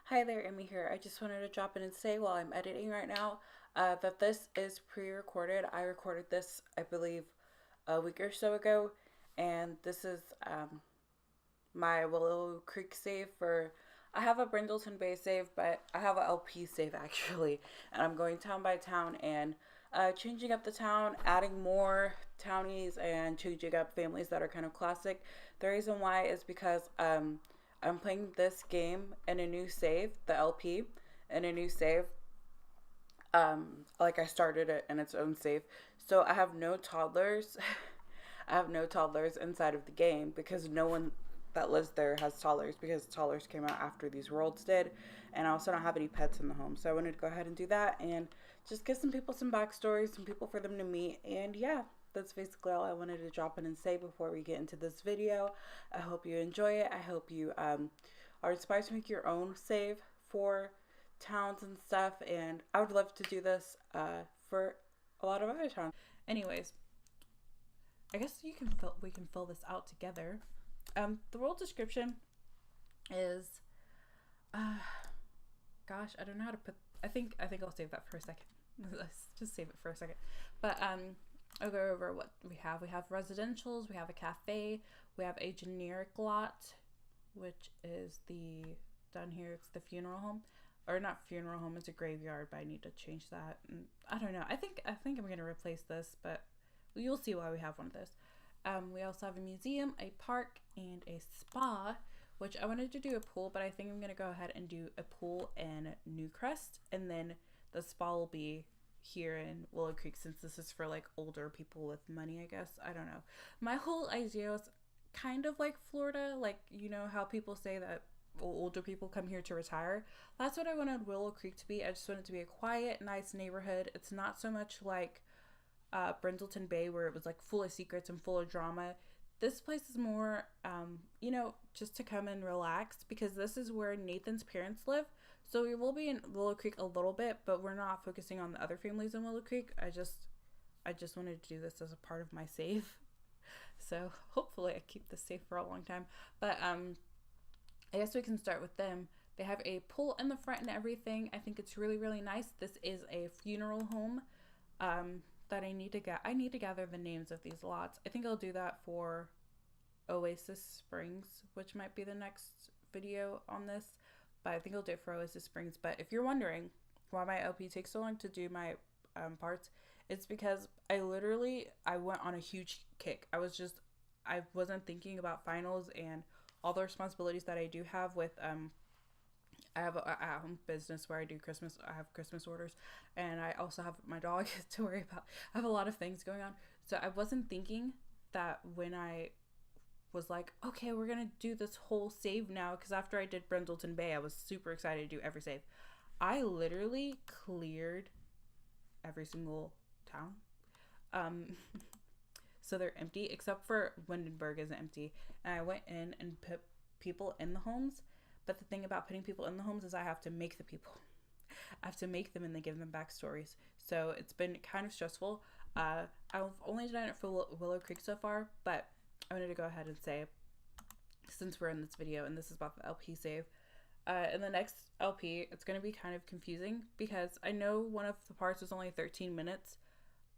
Hi there, Emmy here. I just wanted to drop in and say while I'm editing right now that this is pre-recorded. I recorded this, I believe, a week or so ago, and this is my Willow Creek save for. I have a Brindleton Bay save, but I have a LP save actually, and I'm going town by town and changing up the town, adding more townies, and changing up families that are kind of classic. The reason why is because I'm playing this game in a new save, the LP, in a new save. Like I started it in its own save, so I have no toddlers. I have no toddlers inside of the game because no one that lives there has toddlers because toddlers came out after these worlds did, and I also don't have any pets in the home. So I wanted to go ahead and do that and just give some people some backstories, some people for them to meet, and yeah, that's basically all I wanted to drop in and say before we get into this video. I hope you enjoy it. I hope you are inspired to make your own save for towns and stuff, and I would love to do this for a lot of other towns. Anyways, I guess we can fill this out together. The role description is, uh, gosh, I don't know how to put. I think I'll save that for a second. Let's just save it for a second. But I'll go over what we have. We have residentials. We have a cafe. We have a generic lot, which is the down here. It's the funeral home, or not funeral home. It's a graveyard, but I need to change that. And I don't know. I think I'm gonna replace this, but you'll see why we have one of those. We also have a museum, a park, and a spa, which I wanted to do a pool, but I think I'm going to go ahead and do a pool in Newcrest, and then the spa will be here in Willow Creek since this is for like older people with money, I guess. I don't know. My whole idea was kind of like Florida, like, you know how people say that older people come here to retire. That's what I wanted Willow Creek to be. I just wanted it to be a quiet, nice neighborhood. It's not so much like Brindleton Bay, where it was like full of secrets and full of drama. This place is more, just to come and relax because this is where Nathan's parents live. So we will be in Willow Creek a little bit, but we're not focusing on the other families in Willow Creek. I just wanted to do this as a part of my save. So hopefully I keep this safe for a long time. But I guess we can start with them. They have a pool in the front and everything. I think it's really, really nice. This is a funeral home. That I need to gather the names of these lots. I think I'll do that for Oasis Springs, which might be the next video on this. But I think I'll do it for Oasis Springs. But if you're wondering why my LP takes so long to do my parts, it's because I went on a huge kick. I wasn't thinking about finals and all the responsibilities that I do have with I have a at-home business where I have Christmas orders, and I also have my dog to worry about. I have a lot of things going on. So I wasn't thinking that when I was like, okay, we're going to do this whole save now, because after I did Brindleton Bay, I was super excited to do every save. I literally cleared every single town. Um, so they're empty, except for Windenburg isn't empty. And I went in and put people in the homes, but the thing about putting people in the homes is I have to make the people. I have to make them and then give them backstories. So it's been kind of stressful. I've only done it for Willow Creek so far, but I wanted to go ahead and say, since we're in this video and this is about the LP save, in the next LP, it's going to be kind of confusing because I know one of the parts was only 13 minutes.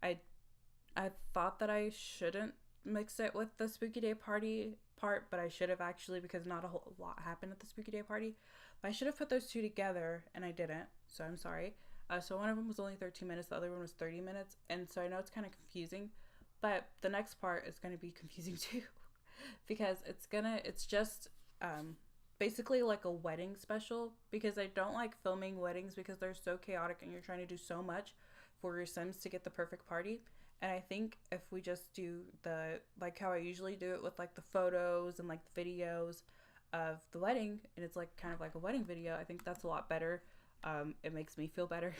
I thought that I shouldn't mix it with the Spooky Day Party part, but I should have actually, because not a whole lot happened at the Spooky Day Party. But I should have put those two together, and I didn't, so I'm sorry. So one of them was only 13 minutes, the other one was 30 minutes, and so I know it's kind of confusing, but the next part is going to be confusing too, because it's just basically like a wedding special, because I don't like filming weddings because they're so chaotic and you're trying to do so much for your Sims to get the perfect party. And I think if we just do the, like how I usually do it with like the photos and like the videos of the wedding, and it's like kind of like a wedding video, I think that's a lot better. It makes me feel better.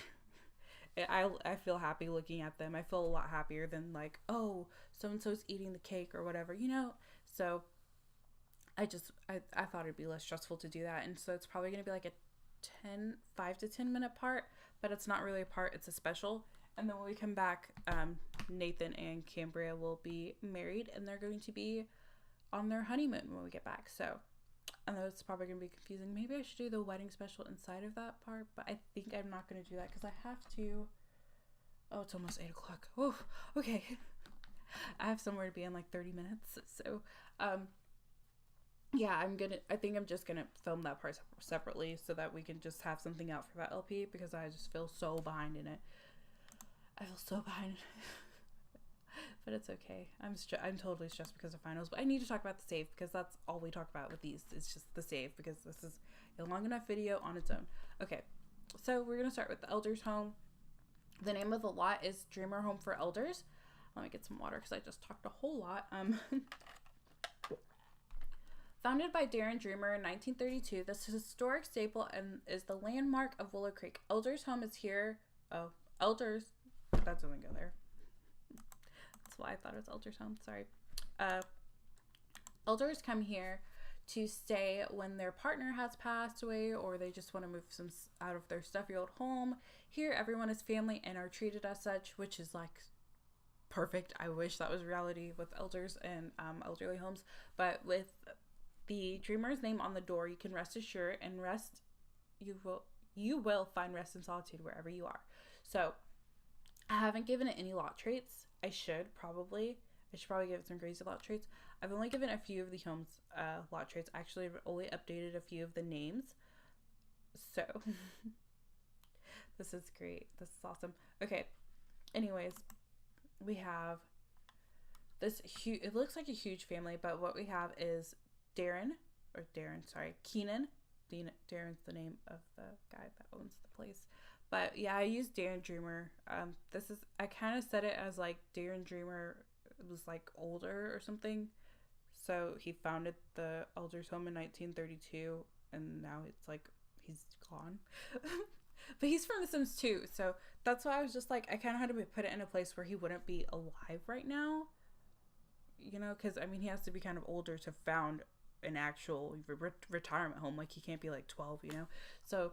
I feel happy looking at them. I feel a lot happier than like, oh, so-and-so's eating the cake or whatever, you know? So I thought it'd be less stressful to do that. And so it's probably going to be like a 5 to 10 minute part, but it's not really a part, it's a special. And then when we come back, Nathan and Cambria will be married and they're going to be on their honeymoon when we get back. So I know it's probably going to be confusing. Maybe I should do the wedding special inside of that part, but I think I'm not going to do that because I have to. Oh, it's almost 8 o'clock. Oh, okay. I have somewhere to be in like 30 minutes. So, yeah, I think I'm just going to film that part separately so that we can just have something out for that LP because I just feel so behind in it. I feel so behind. But it's okay. I'm totally stressed because of finals. But I need to talk about the save because that's all we talk about with these. It's just the save because this is a long enough video on its own. Okay, so we're going to start with the Elders Home. The name of the lot is Dreamer Home for Elders. Let me get some water because I just talked a whole lot. Founded by Darren Dreamer in 1932, this historic staple and is the landmark of Willow Creek. Elders Home is here. Oh, Elders. That doesn't go there. That's why I thought it was Elders Home. Sorry. Elders come here to stay when their partner has passed away or they just want to move some out of their stuffy old home. Here, everyone is family and are treated as such, which is like perfect. I wish that was reality with elders and elderly homes. But with the Dreamer's name on the door, you can rest assured and you will find rest and solitude wherever you are. So I haven't given it any lot traits. I should probably give it some crazy lot traits. I've only given a few of the homes lot traits. Actually, I've only updated a few of the names. So this is great. This is awesome. Okay. Anyways, we have this huge, it looks like a huge family, but what we have is Keenan. Darren's the name of the guy that owns the place. But yeah, I used Darren Dreamer. I kind of said it as like Darren Dreamer was like older or something. So he founded the Elders Home in 1932 and now it's like he's gone. But he's from The Sims 2. So that's why I was just like, I kind of had to put it in a place where he wouldn't be alive right now. You know, because I mean, he has to be kind of older to found an actual retirement home. Like he can't be like 12, you know. So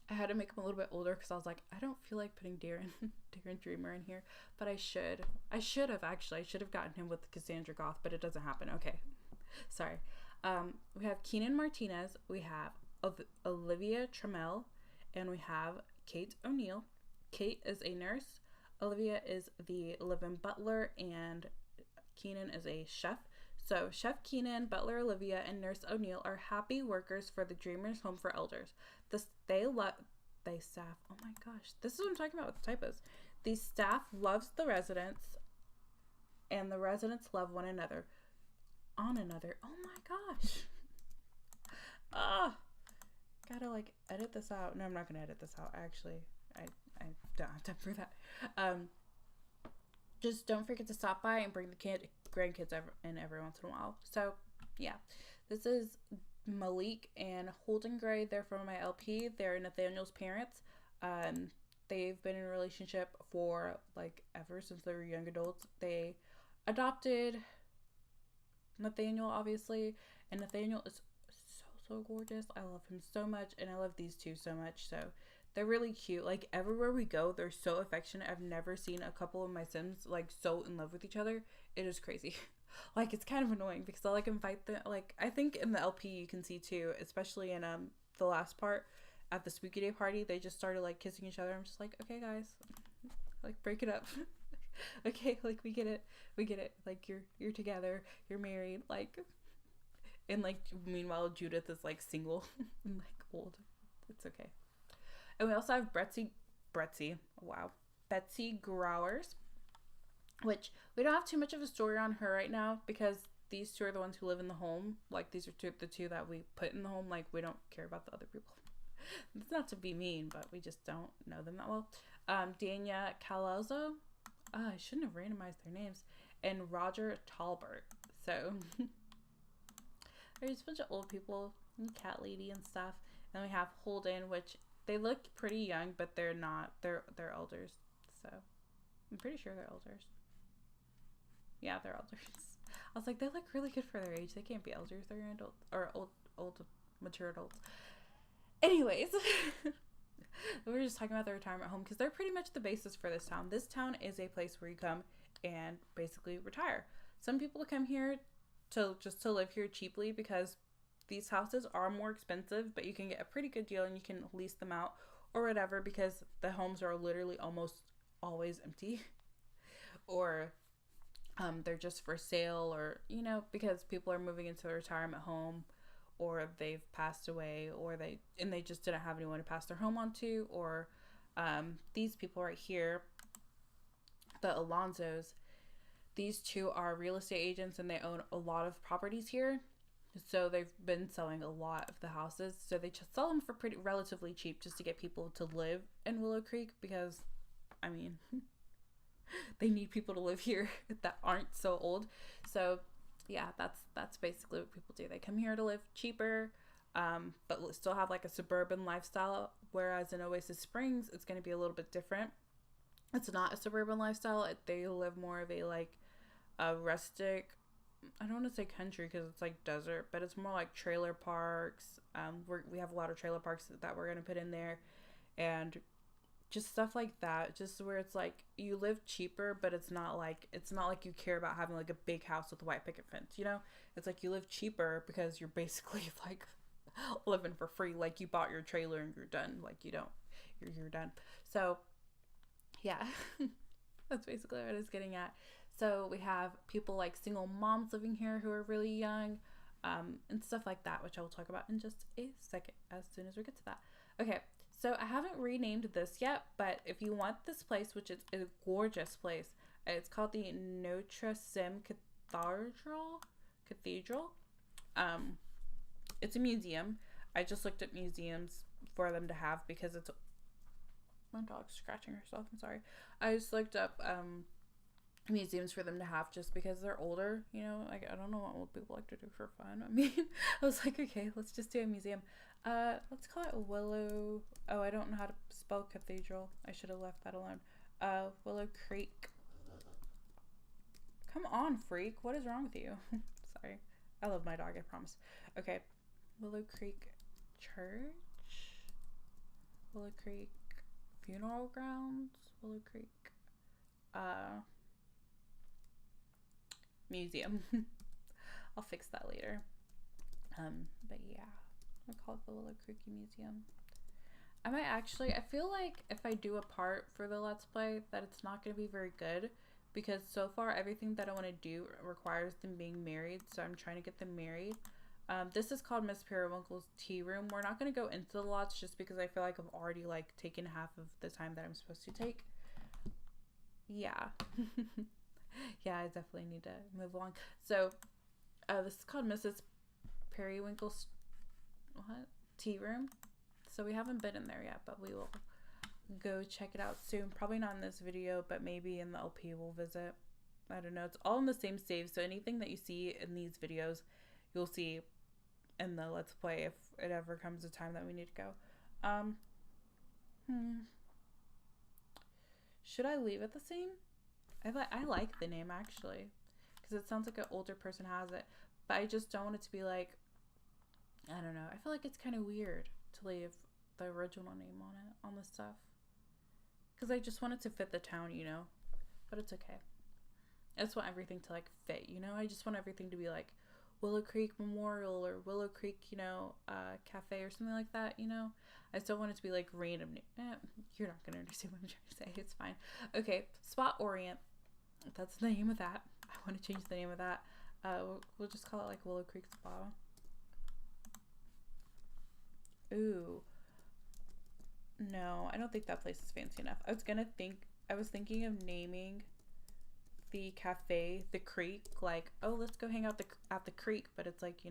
I had to make him a little bit older because I was like, I don't feel like putting Darren Dreamer in here, but I should have gotten him with Cassandra Goth, but it doesn't happen. Okay, sorry. We have Keenan Martinez, we have Olivia Trammell, and we have Kate O'Neill. Kate is a nurse, Olivia is the live-in butler, and Keenan is a chef. So Chef Keenan, Butler Olivia, and Nurse O'Neill are happy workers for the Dreamers Home for Elders. They staff. Oh my gosh, this is what I'm talking about with the typos. The staff loves the residents, and the residents love one another. On another. Oh my gosh. Gotta like edit this out. No, I'm not gonna edit this out. Actually, I don't have time for that. Just don't forget to stop by and bring the grandkids in every once in a while. So yeah, this is Malik and Holden Gray. They're from my LP. They're Nathaniel's parents. They've been in a relationship for like ever since they were young adults. They adopted Nathaniel, obviously, and Nathaniel is so gorgeous. I love him so much, and I love these two so much. So they're really cute. Like everywhere we go, they're so affectionate. I've never seen a couple of my Sims like so in love with each other. It is crazy. Like it's kind of annoying because I like invite them. Like I think in the LP you can see too, especially in the last part at the Spooky Day party, they just started like kissing each other. I'm just like, okay guys, like break it up. Okay, like we get it. Like you're together, you're married, like, and like meanwhile Judith is like single and like old. It's okay. And we also have Betsy Growers, which we don't have too much of a story on her right now because these two are the ones who live in the home. Like these are the two that we put in the home. Like we don't care about the other people. It's not to be mean, but we just don't know them that well. Dania Calazzo. I shouldn't have randomized their names. And Roger Talbert. So there's a bunch of old people and cat lady and stuff. And then we have Holden, which they look pretty young, but they're not. They're elders. So I'm pretty sure they're elders. Yeah, they're elders. I was like, they look really good for their age. They can't be elders. They're adults or old mature adults. Anyways, we were just talking about the retirement home because they're pretty much the basis for this town. This town is a place where you come and basically retire. Some people come here to live here cheaply because these houses are more expensive, but you can get a pretty good deal and you can lease them out or whatever, because the homes are literally almost always empty or they're just for sale, or because people are moving into a retirement home, or they've passed away, or they just didn't have anyone to pass their home on to, or these people right here, the Alonzos, these two are real estate agents and they own a lot of properties here. So they've been selling a lot of the houses. So they just sell them for pretty relatively cheap just to get people to live in Willow Creek, because I mean they need people to live here that aren't so old. So yeah, that's basically what people do. They come here to live cheaper, but still have like a suburban lifestyle. Whereas in Oasis Springs, it's going to be a little bit different. It's not a suburban lifestyle. They live more of a rustic, I don't want to say country because it's like desert, but it's more like trailer parks. We have a lot of trailer parks that we're going to put in there, and just stuff like that, just where it's like you live cheaper, but it's not like you care about having like a big house with a white picket fence, it's like you live cheaper because you're basically like living for free, like you bought your trailer and you're done, like you're done. So yeah, that's basically what I was getting at. So we have people like single moms living here who are really young, and stuff like that, which I will talk about in just a second as soon as we get to that. Okay, so I haven't renamed this yet, but if you want this place, which is a gorgeous place, it's called the Notre Dame Cathedral. It's a museum. I just looked at museums for them to have because it's... My dog's scratching herself. I'm sorry. I just looked up museums for them to have just because they're older. Like, I don't know what old people like to do for fun. I mean, I was like, okay, let's just do a museum. Let's call it Willow... Oh, I don't know how to spell cathedral. I should have left that alone. Willow Creek. Come on, freak. What is wrong with you? Sorry. I love my dog, I promise. Okay. Willow Creek Church. Willow Creek Funeral Grounds. Willow Creek Museum. I'll fix that later. But yeah, I'll call it the Willow Creek Museum. I feel like if I do a part for the Let's Play that it's not going to be very good, because so far everything that I want to do requires them being married, so I'm trying to get them married. This is called Miss Periwinkle's Tea Room. We're not going to go into the lots just because I feel like I've already like taken half of the time that I'm supposed to take. Yeah. Yeah, I definitely need to move along. So, this is called Mrs. Periwinkle's Tea Room. So we haven't been in there yet, but we will go check it out soon. Probably not in this video, but maybe in the LP we'll visit. I don't know. It's all in the same save, so anything that you see in these videos, you'll see in the Let's Play if it ever comes a time that we need to go. Should I leave it the same? I like the name actually, because it sounds like an older person has it, but I just don't want it to be like, I don't know. I feel like it's kind of weird to leave the original name on it, on the stuff, because I just want it to fit the town, but it's okay. I just want everything to like fit, I just want everything to be like Willow Creek Memorial or Willow Creek, cafe or something like that, I still want it to be like random. You're not going to understand what I'm trying to say. It's fine. Okay, Spot Orient. That's the name of that. I want to change the name of that. We'll just call it like Willow Creek Spa. Ooh. No, I don't think that place is fancy enough. I was thinking of naming the cafe the Creek, like, oh, let's go hang out at the creek, but it's like,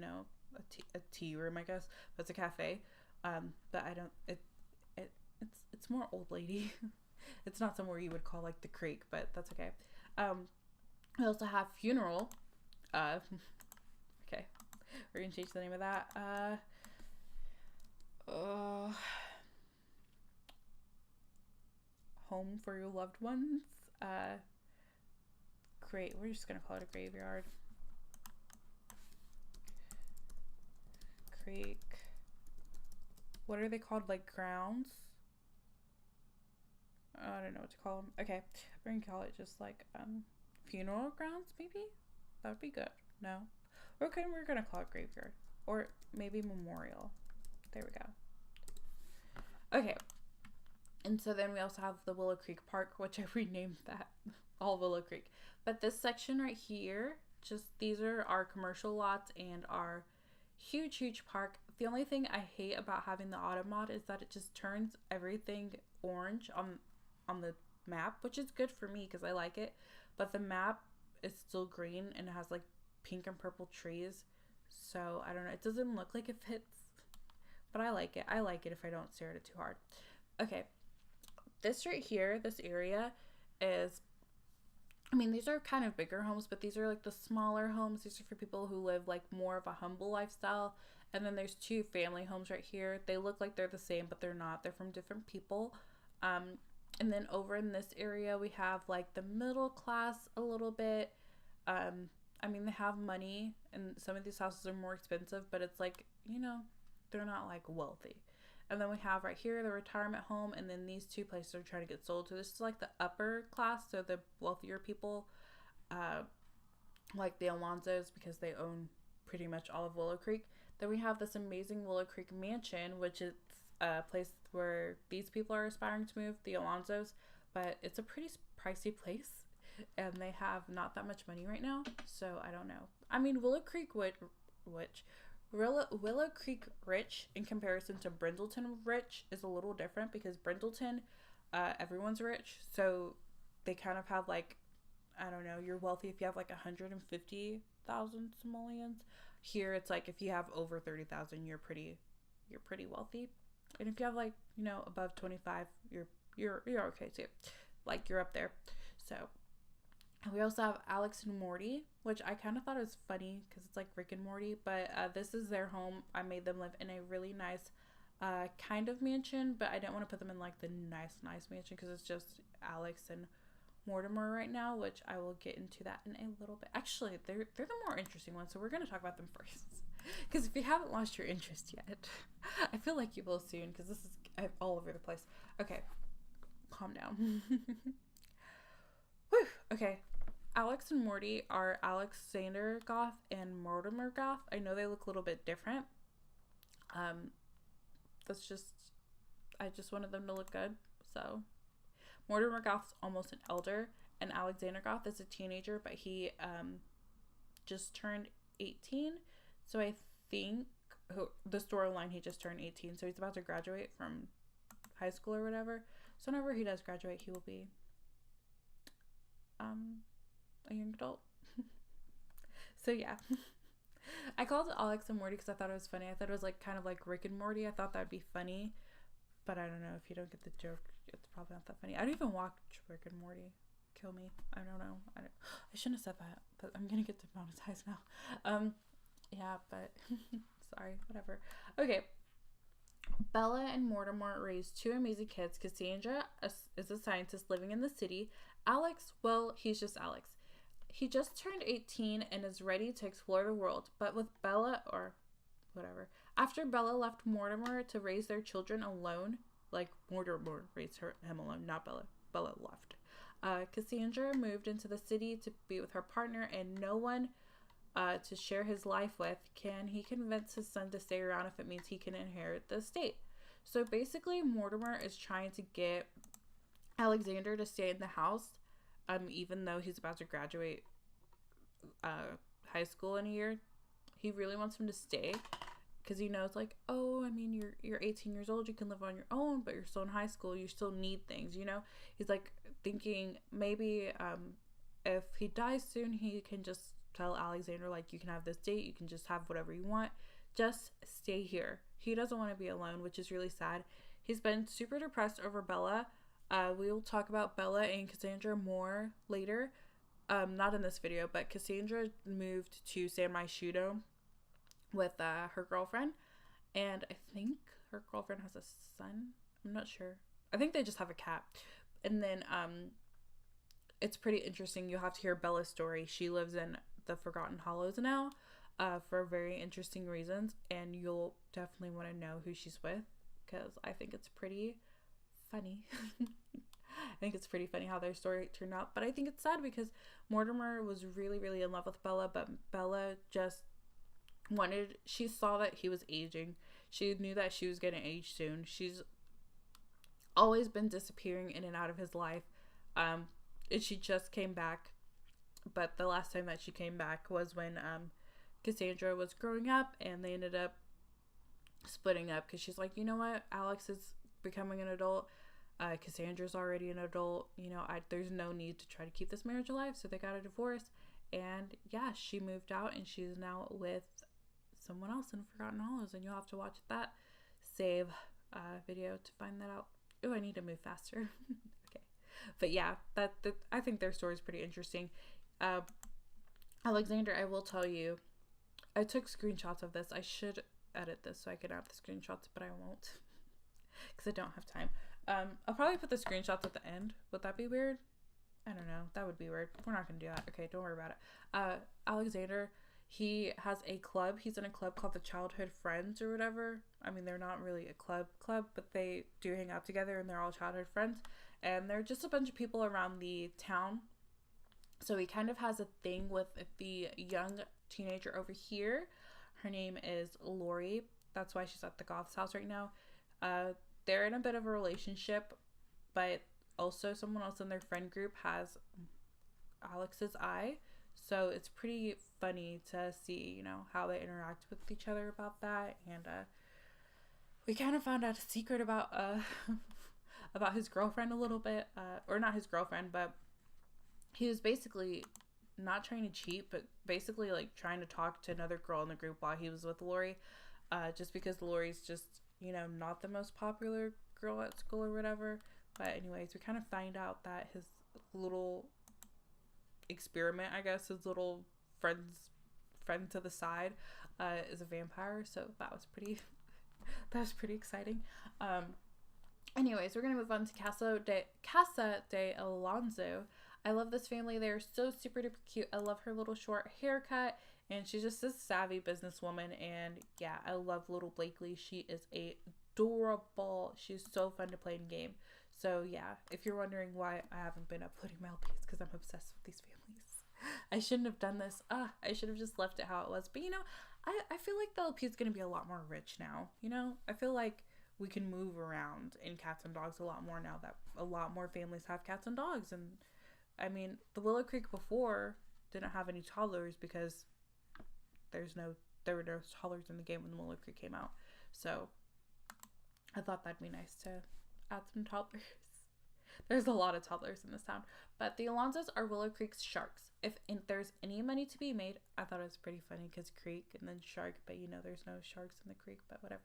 a tea room, I guess, but it's a cafe. But I don't, it's more old lady. It's not somewhere you would call like the Creek, but that's okay. We also have Funeral. Okay, we're gonna change the name of that. Home for your loved ones. Great, we're just gonna call it a graveyard. Creek. What are they called? Like grounds? I don't know what to call them. Okay, we're gonna call it just like funeral grounds, maybe? That would be good. No? Okay, we're gonna call it graveyard. Or maybe Memorial. There we go. Okay. And so then we also have the Willow Creek Park, which I renamed that all Willow Creek. But this section right here, just these are our commercial lots and our huge park. The only thing I hate about having the auto mod is that it just turns everything orange on the map, which is good for me because I like it. But the map is still green and it has like pink and purple trees. So I don't know. It doesn't look like it fits. But I like it. I like it if I don't stare at it too hard. Okay. This right here, this area is, I mean, these are kind of bigger homes, but these are like the smaller homes. These are for people who live like more of a humble lifestyle. And then there's 2 family homes right here. They look like they're the same, but they're not. They're from different people. And then over in this area, we have like the middle class a little bit. I mean, they have money and some of these houses are more expensive, but it's like, you know, they're not like wealthy. And then we have right here the retirement home, and then these 2 places are trying to get sold. So this is like the upper class, so the wealthier people, like the Alonzos, because they own pretty much all of Willow Creek. Then we have this amazing Willow Creek mansion, which is a place where these people are aspiring to move, the Alonzos, but it's a pretty pricey place, and they have not that much money right now, so I don't know. I mean, Willow Creek Willow Creek rich in comparison to Brindleton rich is a little different because Brindleton, everyone's rich, so they kind of have like, I don't know, you're wealthy if you have like 150,000 simoleons. Here it's like if you have over 30,000, you're pretty wealthy, and if you have like, you know, above 25, you're okay too, like you're up there. So we also have Alex and Morty, which I kind of thought was funny because it's like Rick and Morty, but this is their home. I made them live in a really nice kind of mansion, but I didn't want to put them in like the nice mansion because it's just Alex and Mortimer right now, which I will get into that in a little bit. Actually, they're the more interesting ones, so we're going to talk about them first. Because if you haven't lost your interest yet, I feel like you will soon because this is all over the place. Okay, calm down. Whew. Okay, Alex and Morty are Alexander Goth and Mortimer Goth. I know they look a little bit different. I just wanted them to look good. So Mortimer Goth's almost an elder, and Alexander Goth is a teenager, but he just turned 18. So I think the storyline, he just turned 18, so he's about to graduate from high school or whatever. So whenever he does graduate, he will be a young adult. So yeah. I called it Alex and Morty because I thought it was funny. I thought it was like kind of like Rick and Morty. I thought that'd be funny, but I don't know, if you don't get the joke, it's probably not that funny. I don't even watch Rick and Morty. Kill me. I don't know. I shouldn't have said that, but I'm gonna get demonetized now. Yeah, but sorry, whatever. Okay. Bella and Mortimer raised 2 amazing kids. Cassandra is a scientist living in the city. Alex, well, he's just Alex. He just turned 18 and is ready to explore the world. But with Bella, or whatever, after Bella left Mortimer to raise their children alone, like Mortimer raised him alone, not Bella. Bella left. Cassandra moved into the city to be with her partner and no one to share his life with. Can he convince his son to stay around if it means he can inherit the estate? So basically, Mortimer is trying to get Alexander to stay in the house, even though he's about to graduate high school in a year. He really wants him to stay because he knows, like, oh, I mean, you're 18 years old, you can live on your own, but you're still in high school, you still need things, you know? He's like thinking maybe if he dies soon, he can just tell Alexander, like, you can have this date, you can just have whatever you want, just stay here. He doesn't want to be alone, which is really sad. He's been super depressed over Bella. We will talk about Bella and Cassandra more later. Not in this video, but Cassandra moved to San Myshudo with her girlfriend, and I think her girlfriend has a son. I'm not sure. I think they just have a cat. And then it's pretty interesting. You'll have to hear Bella's story. She lives in the Forgotten Hollows now for very interesting reasons, and you'll definitely want to know who she's with because I think it's pretty funny. I think it's pretty funny how their story turned out, but I think it's sad because Mortimer was really, really in love with Bella, but Bella just she saw that he was aging. She knew that she was going to age soon. She's always been disappearing in and out of his life. And she just came back. But the last time that she came back was when Cassandra was growing up, and they ended up splitting up because she's like, you know what? Alex is becoming an adult. Cassandra's already an adult. You know, there's no need to try to keep this marriage alive. So they got a divorce. And yeah, she moved out, and she's now with someone else in Forgotten Hollows. And you'll have to watch that save video to find that out. Oh, I need to move faster. Okay. But yeah, I think their story is pretty interesting. Alexander, I will tell you, I took screenshots of this. I should edit this so I can add the screenshots, but I won't because I don't have time. I'll probably put the screenshots at the end. Would that be weird? I don't know. That would be weird. We're not gonna do that. Okay, don't worry about it. Alexander, he has a club. He's in a club called the Childhood Friends or whatever. I mean, they're not really a club, but they do hang out together, and they're all childhood friends. And they're just a bunch of people around the town. So he kind of has a thing with the young teenager over here. Her name is Lori. That's why she's at the Goth's house right now. They're in a bit of a relationship, but also someone else in their friend group has Alex's eye. So it's pretty funny to see, you know, how they interact with each other about that. And we kind of found out a secret about about his girlfriend a little bit. Or not his girlfriend, but he was basically not trying to cheat, but basically like trying to talk to another girl in the group while he was with Lori. Just because Lori's just, you know, not the most popular girl at school or whatever. But anyways, we kind of find out that his little experiment, I guess, his little friend to the side is a vampire. So that was pretty exciting. Anyways, we're gonna move on to Casa de Alonso. I love this family. They're so super duper cute. I love her little short haircut, and she's just this savvy businesswoman. And yeah, I love little Blakely. She is adorable. She's so fun to play in game. So yeah, if you're wondering why I haven't been uploading my LPs, because I'm obsessed with these families. I shouldn't have done this. I should have just left it how it was. But you know, I feel like the LP is going to be a lot more rich now. You know, I feel like we can move around in cats and dogs a lot more now that a lot more families have cats and dogs. And I mean, the Willow Creek before didn't have any toddlers because there were no toddlers in the game when the Willow Creek came out. So I thought that'd be nice to add some toddlers. There's a lot of toddlers in this town. But the Alonsos are Willow Creek's sharks. If there's any money to be made, I thought it was pretty funny because creek and then shark, but you know, there's no sharks in the creek, but whatever.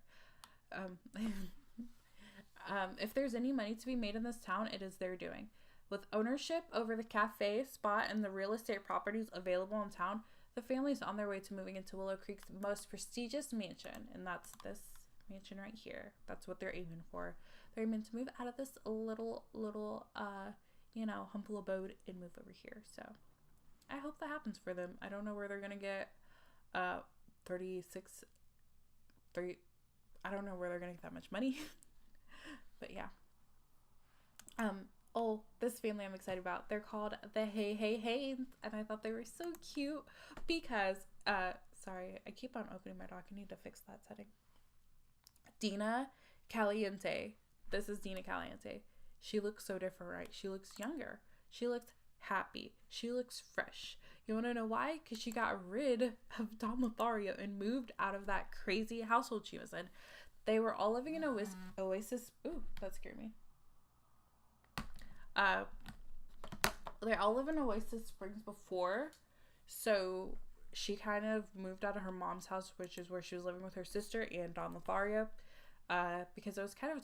If there's any money to be made in this town, it is their doing. With ownership over the cafe, spa, and the real estate properties available in town, the family's on their way to moving into Willow Creek's most prestigious mansion, and that's this mansion right here. That's what they're aiming for. They're aiming to move out of this little humble abode and move over here. So I hope that happens for them. I don't know where they're gonna get I don't know where they're gonna get that much money. But yeah. This family I'm excited about. They're called the Hey Hey Hey, and I thought they were so cute because sorry, I keep on opening my doc. I need to fix that setting. Dina Caliente. This is Dina Caliente. She looks so different, right? She looks younger. She looks happy. She looks fresh. You want to know why? Because she got rid of Don Lothario and moved out of that crazy household she was in. They were all living in Oasis. Ooh, that scared me. They all live in Oasis Springs before, so she kind of moved out of her mom's house, which is where she was living with her sister and Don Lothario, because it was kind of a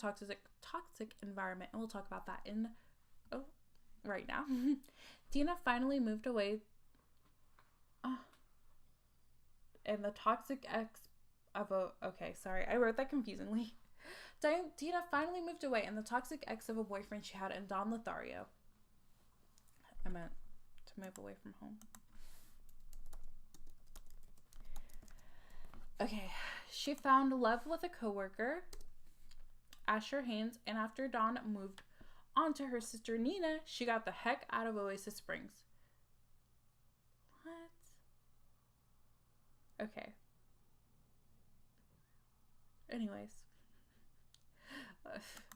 toxic environment, and we'll talk about that right now. Dina finally moved away, and the toxic ex of I wrote that confusingly. Dina finally moved away, and the toxic ex of a boyfriend she had in Don Lothario. I meant to move away from home. Okay, she found love with a coworker, Asher Haynes, and after Dawn moved on to her sister Nina, she got the heck out of Oasis Springs. What? Okay. Anyways,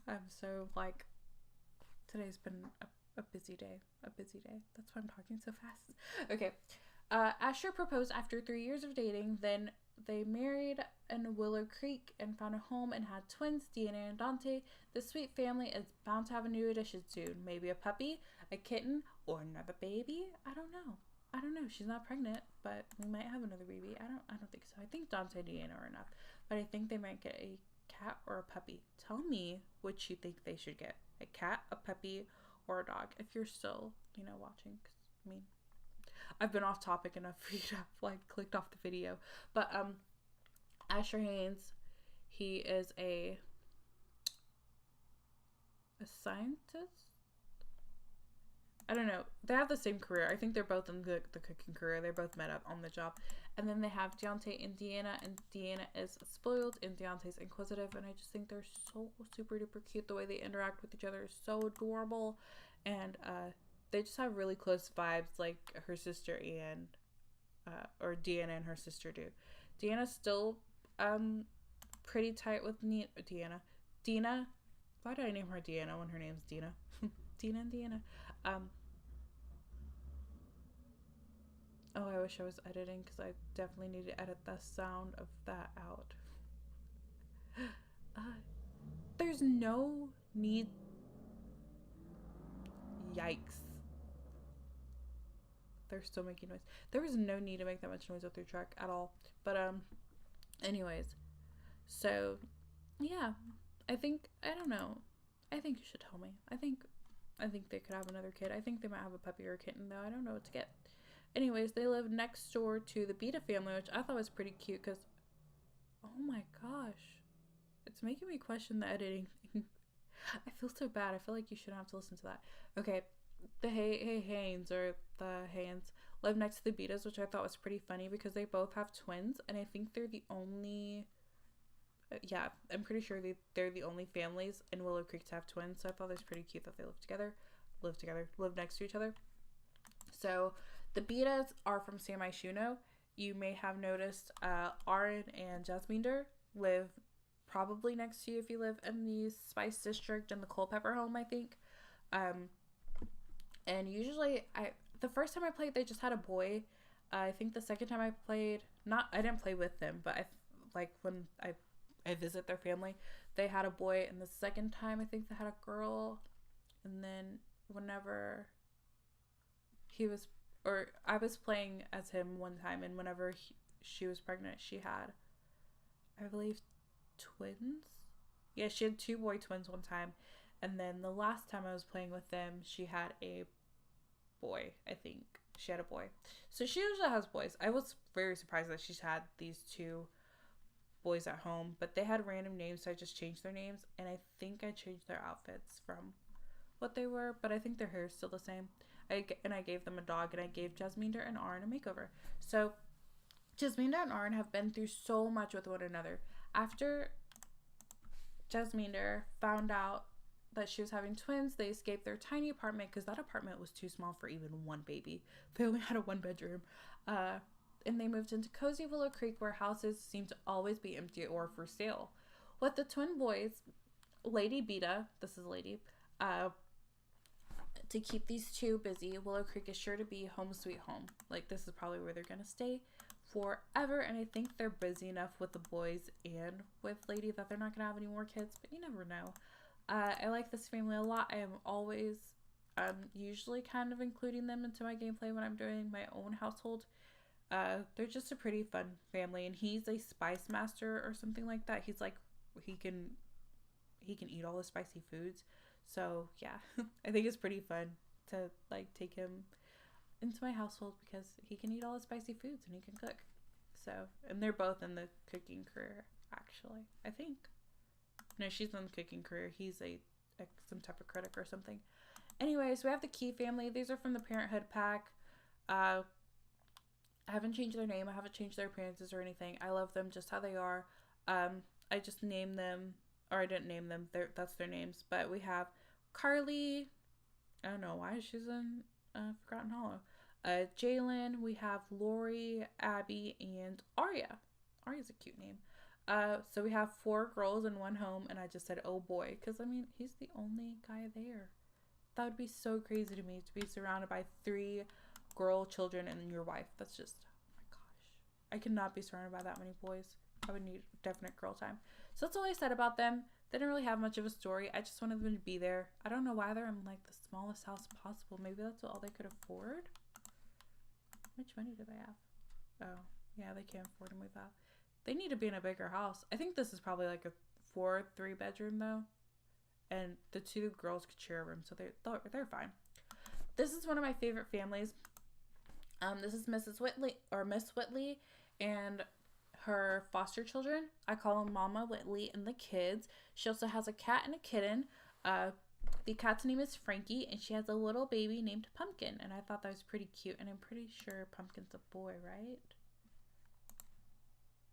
I'm so like, today's been a busy day. A busy day. That's why I'm talking so fast. Okay. Asher proposed after 3 years of dating. Then they married in Willow Creek and found a home and had twins, Deanna and Dante. The sweet family is bound to have a new addition soon. Maybe a puppy, a kitten, or another baby. I don't know. She's not pregnant, but we might have another baby. I don't think so. I think Dante and Deanna are enough. But I think they might get a cat or a puppy. Tell me which you think they should get. A cat, a puppy, or a dog. If you're still, watching. 'Cause, I mean, I've been off topic enough for you to have, like, clicked off the video. But Asher Haynes, he is a scientist? I don't know. They have the same career. I think they're both in the cooking career. They both met up on the job. And then they have Deontay and Deanna. And Deanna is spoiled and Deontay's inquisitive. And I just think they're so super duper cute. The way they interact with each other is so adorable. And they just have really close vibes, like her sister and or Deanna and her sister do. Deanna's still pretty tight with Dina. Why did I name her Deanna when her name's Dina? Dina and Deanna. Oh, I wish I was editing because I definitely need to edit the sound of that out. There's no need. Yikes. They're still making noise. There was no need to make that much noise with their truck at all. But anyways. So yeah. I don't know. I think you should tell me. I think they could have another kid. I think they might have a puppy or a kitten though. I don't know what to get. Anyways, they live next door to the Beta family, which I thought was pretty cute because, oh my gosh, it's making me question the editing thing. I feel so bad. I feel like you shouldn't have to listen to that. Okay, the Haynes live next to the Betas, which I thought was pretty funny because they both have twins, and I think they're the only. Yeah, I'm pretty sure they're the only families in Willow Creek to have twins. So I thought it was pretty cute that they live next to each other. So the Betas are from Sami Shuno. You may have noticed Aaron and Jasminder live probably next to you if you live in the Spice District in the Culpeper home, I think. And usually, the first time I played, they just had a boy. I think the second time I played, I didn't play with them, but when I visit their family, they had a boy, and the second time I think they had a girl, and then whenever I was playing as him one time, and whenever she was pregnant, she had, I believe, twins. Yeah, she had 2 boy twins one time, and then the last time I was playing with them, she had a boy. I think she had a boy. So she usually has boys. I was very surprised that she's had these 2 boys at home, but they had random names, so I just changed their names, and I think I changed their outfits from what they were, but I think their hair is still the same. I gave them a dog, and I gave Jasminder and Aaron a makeover. So Jasminder and Aaron have been through so much with one another. After Jasminder found out that she was having twins, they escaped their tiny apartment because that apartment was too small for even one baby. They only had a 1 bedroom. And they moved into cozy Willow Creek, where houses seem to always be empty or for sale. With the twin boys, Lady Beta, this is Lady, to keep these 2 busy, Willow Creek is sure to be home sweet home. Like, this is probably where they're going to stay forever, and I think they're busy enough with the boys and with Lady that they're not going to have any more kids, but you never know. I like this family a lot. I am always usually kind of including them into my gameplay when I'm doing my own household. They're just a pretty fun family, and he's a spice master or something like that. He's like, he can eat all the spicy foods. So yeah, I think it's pretty fun to like take him into my household because he can eat all the spicy foods and he can cook. So, and they're both in the cooking career, actually, I think. No, she's in the cooking career. He's some type of critic or something. Anyways, we have the Key family. These are from the Parenthood pack. I haven't changed their name. I haven't changed their appearances or anything. I love them just how they are. I just named them, or I didn't name them. That's their names. But we have Carly. I don't know why she's in Forgotten Hollow. Jalen. We have Lori, Abby, and Arya. Arya's a cute name. So we have 4 girls in one home, and I just said, oh boy, because I mean, he's the only guy there. That would be so crazy to me to be surrounded by 3 girl children and your wife. That's just, oh my gosh. I cannot be surrounded by that many boys. I would need definite girl time. So that's all I said about them. They didn't really have much of a story. I just wanted them to be there. I don't know why they're in like the smallest house possible. Maybe that's all they could afford. How much money do they have? Oh, yeah, they can't afford to move out. They need to be in a bigger house. I think this is probably like a 3-bedroom though. And the 2 girls could share a room, so they're fine. This is one of my favorite families. This is Mrs. Whitley, or Miss Whitley, and her foster children. I call them Mama Whitley and the kids. She also has a cat and a kitten. The cat's name is Frankie, and she has a little baby named Pumpkin, and I thought that was pretty cute, and I'm pretty sure Pumpkin's a boy, right?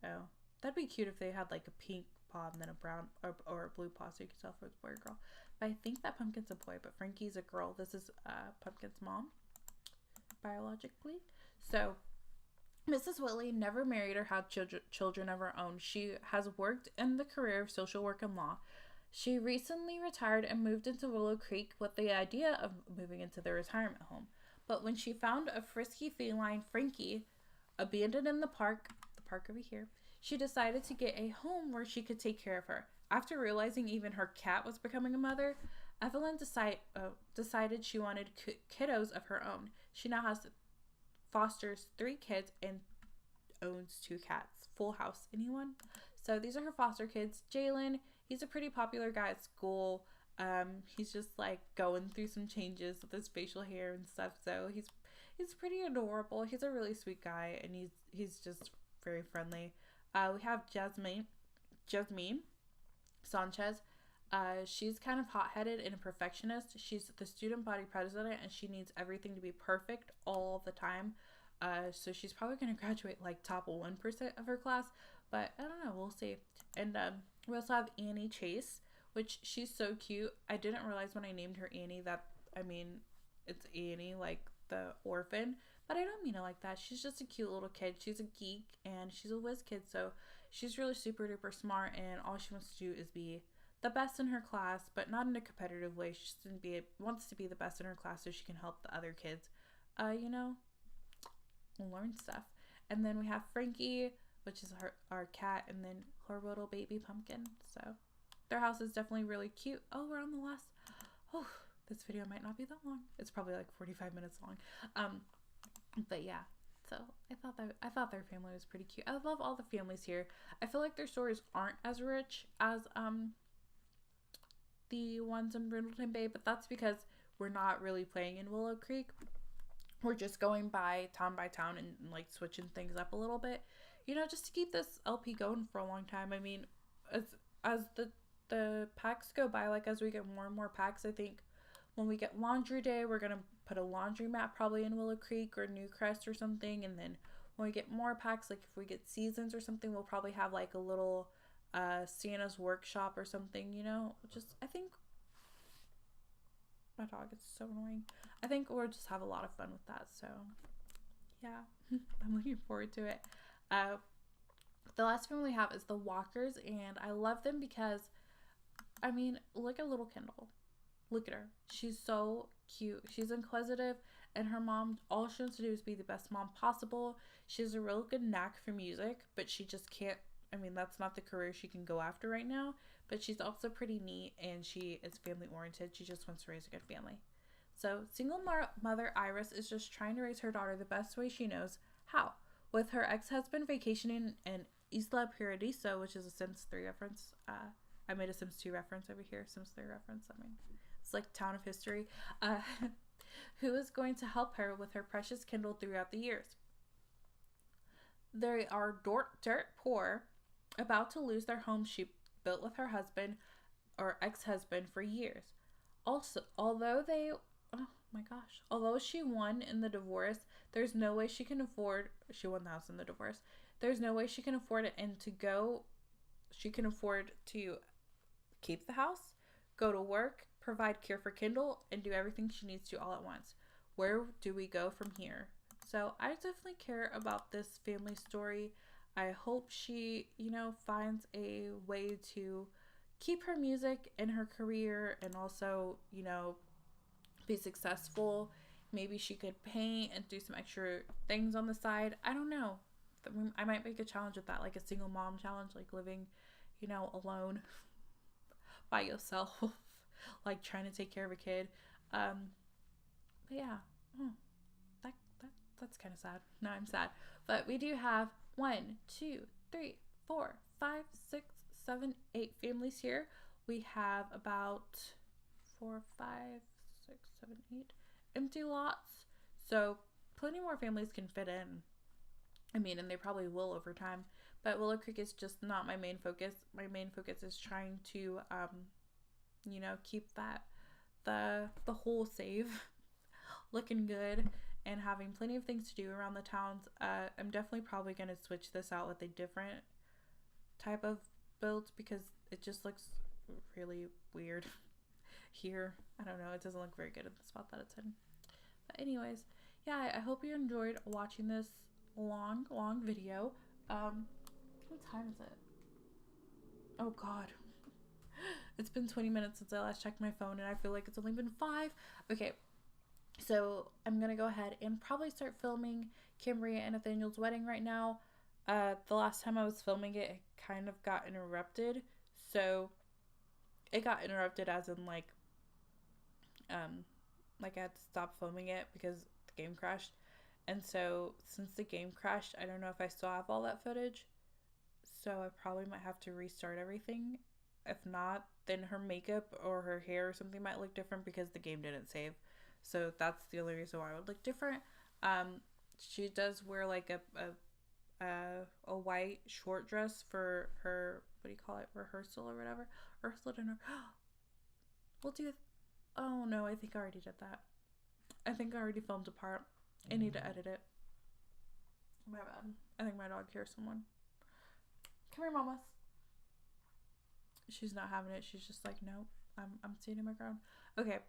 Oh, that'd be cute if they had like a pink paw and then a brown or a blue paw, so you can tell if it's a boy or girl. But I think that Pumpkin's a boy, but Frankie's a girl. This is Pumpkin's mom, biologically. So Mrs. Whitley never married or had children of her own. She has worked in the career of social work and law. She recently retired and moved into Willow Creek with the idea of moving into their retirement home. But when she found a frisky feline, Frankie, abandoned in the park over here, she decided to get a home where she could take care of her. After realizing even her cat was becoming a mother, Evelyn decided she wanted kiddos of her own. She now fosters 3 kids and owns 2 cats. Full house. Anyone? So these are her foster kids. Jalen, he's a pretty popular guy at school. He's just like going through some changes with his facial hair and stuff. So he's pretty adorable. He's a really sweet guy, and he's just very friendly. We have Jasmine Sanchez. She's kind of hot-headed and a perfectionist. She's the student body president, and she needs everything to be perfect all the time. So she's probably going to graduate like top 1% of her class, but I don't know. We'll see. And we also have Annie Chase, which she's so cute. I didn't realize when I named her Annie that, I mean, it's Annie, like the orphan, but I don't mean it like that. She's just a cute little kid. She's a geek and she's a whiz kid, so she's really super duper smart, and all she wants to do is be the best in her class, but not in a competitive way. She just wants to be the best in her class so she can help the other kids, learn stuff. And then we have Frankie, which is our cat, and then her little baby Pumpkin. So their house is definitely really cute. Oh, we're on the last. Oh, this video might not be that long. It's probably like 45 minutes long. But yeah. So I thought their family was pretty cute. I love all the families here. I feel like their stories aren't as rich as the ones in Brindleton Bay, but that's because we're not really playing in Willow Creek. We're just going by town and like switching things up a little bit, just to keep this LP going for a long time. I mean, as the packs go by, like as we get more and more packs, I think when we get laundry day, we're gonna put a laundry mat probably in Willow Creek or Newcrest or something, and then when we get more packs, like if we get seasons or something, we'll probably have like a little Santa's workshop or something, I think my dog is so annoying. I think we'll just have a lot of fun with that. So yeah, I'm looking forward to it. The last family we have is the Walkers, and I love them because, I mean, look at little Kendall. Look at her. She's so cute. She's inquisitive, and her mom, all she wants to do is be the best mom possible. She has a real good knack for music, but she just can't, that's not the career she can go after right now, but she's also pretty neat, and she is family oriented. She just wants to raise a good family. So single mother Iris is just trying to raise her daughter the best way she knows how, with her ex-husband vacationing in Isla Paradiso, which is a Sims 3 reference. I made a Sims 2 reference over here, Sims 3 reference. It's like Town of History. Who is going to help her with her precious Kindle throughout the years. They are dirt poor, about to lose their home she built with her husband or ex-husband for years. Also, although she won in the divorce, there's no way she won the house in the divorce. There's no way she can afford it, and she can afford to keep the house, go to work, provide care for Kindle, and do everything she needs to all at once. Where do we go from here? So I definitely care about this family story. I hope she, you know, finds a way to keep her music in her career and also, you know, be successful. Maybe she could paint and do some extra things on the side. I don't know. I might make a challenge with that, like a single mom challenge, like living, you know, alone by yourself, like trying to take care of a kid. But yeah, that that's kind of sad. No, I'm sad. But we do have 1, 2, 3, 4, 5, 6, 7, 8 families here. We have about 4, 5, 6, 7, 8 empty lots. So plenty more families can fit in. I mean, and they probably will over time. But Willow Creek is just not my main focus. My main focus is trying to, you know, keep that the whole save looking good and having plenty of things to do around the towns. I'm definitely probably going to switch this out with a different type of build because it just looks really weird here. I don't know. It doesn't look very good in the spot that it's in. But anyways, yeah, I hope you enjoyed watching this long video. What time is it? Oh God. It's been 20 minutes since I last checked my phone and I feel like it's only been 5. Okay. So I'm going to go ahead and probably start filming Cambria and Nathaniel's wedding right now. The last time I was filming it, it kind of got interrupted. So it got interrupted as in like I had to stop filming it because the game crashed. And so since the game crashed, I don't know if I still have all that footage. So I probably might have to restart everything. If not, then her makeup or her hair or something might look different because the game didn't save. So that's the only reason why it would look different. She does wear like a white short dress for her, what do you call it, rehearsal or whatever. Rehearsal dinner. We'll do it. Oh no, I think I already did that. I think I already filmed a part. I need to edit it. My bad. I think my dog hears someone. Come here, mamas. She's not having it. She's just like, no, I'm standing my ground. Okay.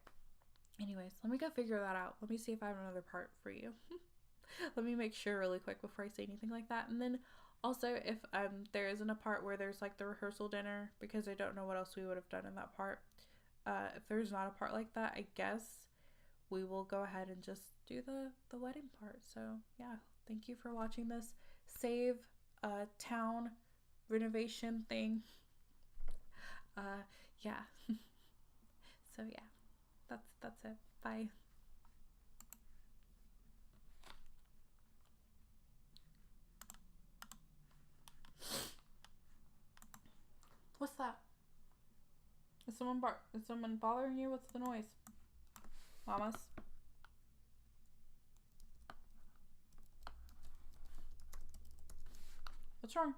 Anyways, let me go figure that out. Let me see if I have another part for you. Let me make sure really quick before I say anything like that. And then also if there isn't a part where there's like the rehearsal dinner, because I don't know what else we would have done in that part. If there's not a part like that, I guess we will go ahead and just do the wedding part. So yeah, thank you for watching this save town renovation thing. Yeah. So yeah, that's it. Bye. What's that? Is someone bothering you? What's the noise? Mamas? What's wrong?